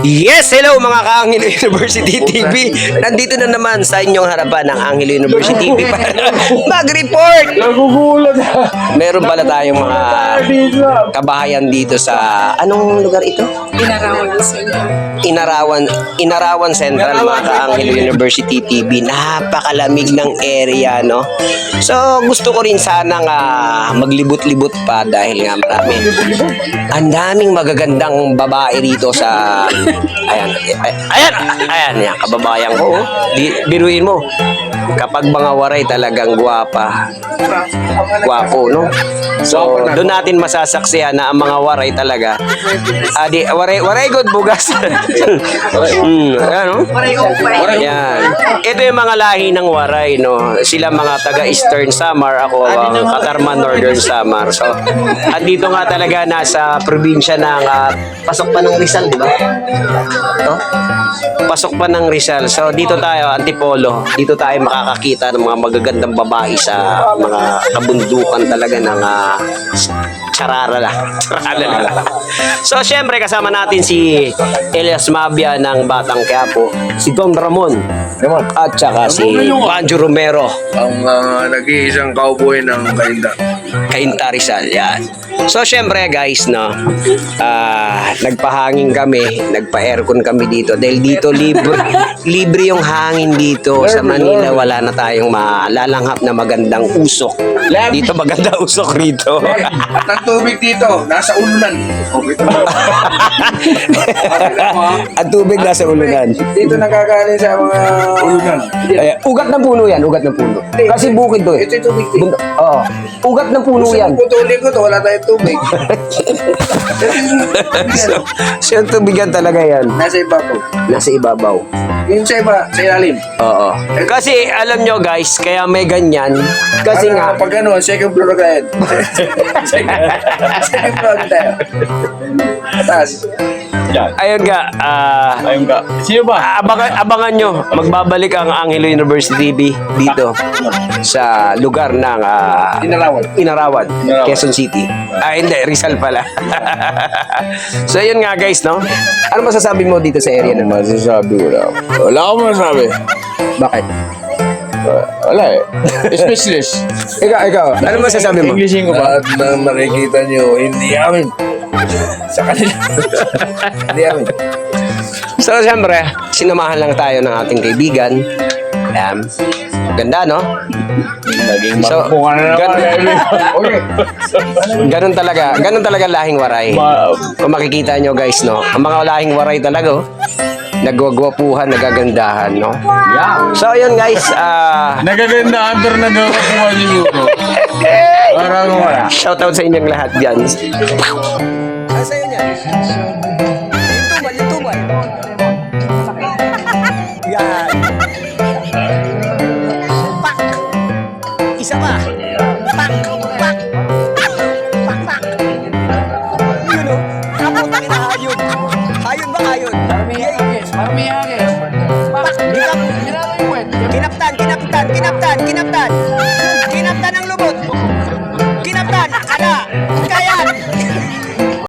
Yes, hello mga ka-Angelo University TV. Nandito na naman sa inyong harapan ng Angelo University TV para mag-report. Nagugulat. Meron pala tayong mga kabahayan dito sa anong lugar ito? Inarawan Central mga ka-Angelo University TV. Napakalamig ng area, no? So gusto ko rin sanang maglibot-libot pa dahil nga marami. Ang daming magagandang babae dito sa ayan yan, kababayan ko. Biruin mo. Kapag mga waray talagang gwapo, no? So, doon natin masasaksihan na ang mga waray talaga. Waray good bugas. Ano? Yan. Ito yung mga lahi ng waray, no? Sila mga taga Eastern Samar, ako ang Katarman Northern Samar. So, at dito nga talaga nasa probinsya ng pasok pa ng Rizal, di ba? No? Pasok pa ng Rizal. So, dito tayo, Antipolo. Dito tayo makakakita ng mga magagandang babae sa mga kabundukan talaga ng chararala. So, syempre, kasama natin si Elias Mabia ng Batang Quiapo, si Don Ramon, at saka si Banjo Romero. Ang nag-iisang cowboy ng Cainta Rizal, yan. So, syempre guys, no, nagpahangin kami, nagpa-aircon kami dito. Dahil dito libre yung hangin dito. Sa Manila, wala na tayong malalanghap na magandang usok. Dito maganda usok rito. At ang tubig dito, nasa ulunan. Ang tubig nasa ulunan. Dito nakakanin sa mga ulunan. Ugat ng puno yan, ugat ng puno. Kasi bukid to eh. Ito yung tubig dito. Oo. Ugat ng puno yan. Putulin ko to, wala tayong tubig. So, yung tubigan talaga yan. Nasa ibabaw. Nasa ibabaw. Yung sa iba, sa ilalim. Oo. Kasi alam nyo guys, kaya may ganyan. Kasi nga, pag ano, second floor agad. Second floor agad tayo. Taas. ayun nga, Sino ba? abangan nyo, magbabalik ang Angelo University TV dito sa lugar ng Inarawan, Quezon City. Hindi, Rizal pala. So yun nga guys, no? Ano masasabi mo dito sa area na? Masasabi ko lang. Wala akong masasabi. Bakit? Wala eh. Speechless. Ikaw, ano masasabi mo? Englishin ko ba? Lahat ng nakikita nyo, hindi amin. Sa kanila. Hindi amin. So siyempre, sinamahan lang tayo ng ating kaibigan. Ganda, no? Naging So, makukuha na naman. ganun talaga lahing waray. Kung makikita nyo guys, no? Ang mga lahing waray talaga, oh. Nagwagwapuhan, nagagandahan, no? Yeah. So, yun guys, Nagagandaan pero nagkakakuha siguro. Parang wala. shoutout sa inyong lahat dyan. Ano sa'yo niyan? Yung tumal. Yan. Pak! Isa pa. Pak! Pak! Pak! Yun o. Kaputang ina hayun. Hayun ba hayun? Parang may hangin. Pak! Kinaptan.